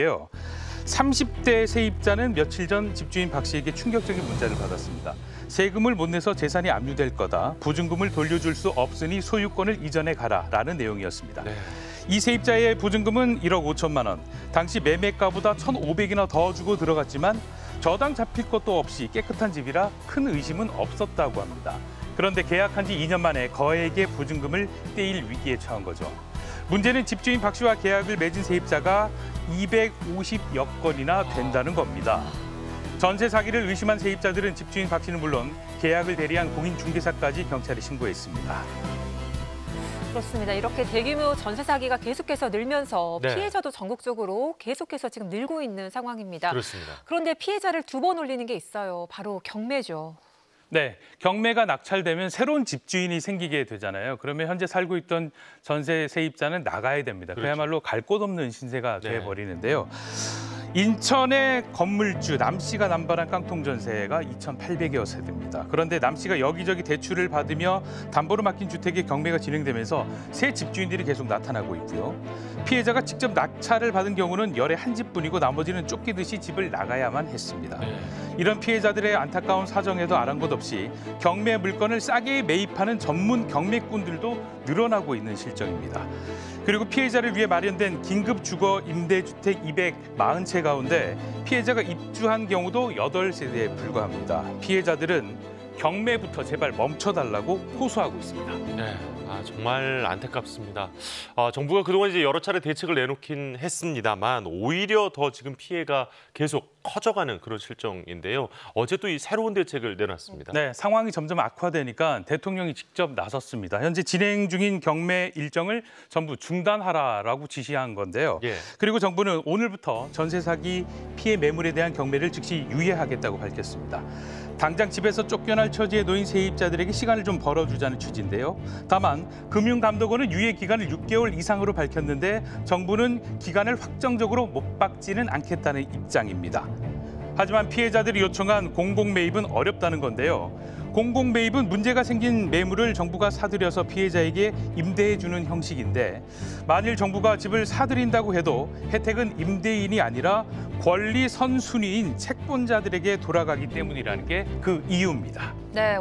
요 30대 세입자는 며칠 전 집주인 박 씨에게 충격적인 문자를 받았습니다. 세금을 못 내서 재산이 압류될 거다. 보증금을 돌려줄 수 없으니 소유권을 이전해 가라라는 내용이었습니다. 네. 이 세입자의 보증금은 1억 5천만 원. 당시 매매가보다 1,500이나 더 주고 들어갔지만 저당 잡힐 것도 없이 깨끗한 집이라 큰 의심은 없었다고 합니다. 그런데 계약한 지 2년 만에 거액의 보증금을 떼일 위기에 처한 거죠. 문제는 집주인 박 씨와 계약을 맺은 세입자가 250여 건이나 된다는 겁니다. 전세 사기를 의심한 세입자들은 집주인 박 씨는 물론 계약을 대리한 공인중개사까지 경찰에 신고했습니다. 그렇습니다. 이렇게 대규모 전세 사기가 계속해서 늘면서 네. 피해자도 전국적으로 계속해서 지금 늘고 있는 상황입니다. 그렇습니다. 그런데 피해자를 두 번 올리는 게 있어요. 바로 경매죠. 네, 경매가 낙찰되면 새로운 집주인이 생기게 되잖아요. 그러면 현재 살고 있던 전세 세입자는 나가야 됩니다. 그렇죠. 그야말로 갈 곳 없는 신세가 네. 돼버리는데요. 인천의 건물주 남 씨가 남발한 깡통 전세가 2,800여 세대입니다. 그런데 남 씨가 여기저기 대출을 받으며 담보로 맡긴 주택의 경매가 진행되면서 새 집주인들이 계속 나타나고 있고요. 피해자가 직접 낙찰을 받은 경우는 열에 한 집뿐이고 나머지는 쫓기듯이 집을 나가야만 했습니다. 네. 이런 피해자들의 안타까운 사정에도 아랑곳 없이 경매 물건을 싸게 매입하는 전문 경매꾼들도 늘어나고 있는 실정입니다. 그리고 피해자를 위해 마련된 긴급 주거 임대주택 240채 가운데 피해자가 입주한 경우도 8세대에 불과합니다. 피해자들은 경매부터 제발 멈춰달라고 호소하고 있습니다. 네, 정말 안타깝습니다. 정부가 그동안 이제 여러 차례 대책을 내놓긴 했습니다만 오히려 더 지금 피해가 계속 커져가는 그런 실정인데요. 어제 또 이 새로운 대책을 내놨습니다. 네, 상황이 점점 악화되니까 대통령이 직접 나섰습니다. 현재 진행 중인 경매 일정을 전부 중단하라라고 지시한 건데요. 예. 그리고 정부는 오늘부터 전세 사기 피해 매물에 대한 경매를 즉시 유예하겠다고 밝혔습니다. 당장 집에서 쫓겨날 처지에 놓인 세입자들에게 시간을 좀 벌어주자는 취지인데요. 다만 금융감독원은 유예 기간을 6개월 이상으로 밝혔는데 정부는 기간을 확정적으로 못 박지는 않겠다는 입장입니다. 하지만 피해자들이 요청한 공공매입은 어렵다는 건데요. 공공매입은 문제가 생긴 매물을 정부가 사들여서 피해자에게 임대해주는 형식인데 만일 정부가 집을 사들인다고 해도 혜택은 임대인이 아니라 권리 선순위인 채권자들에게 돌아가기 때문이라는 게 그 이유입니다. 네.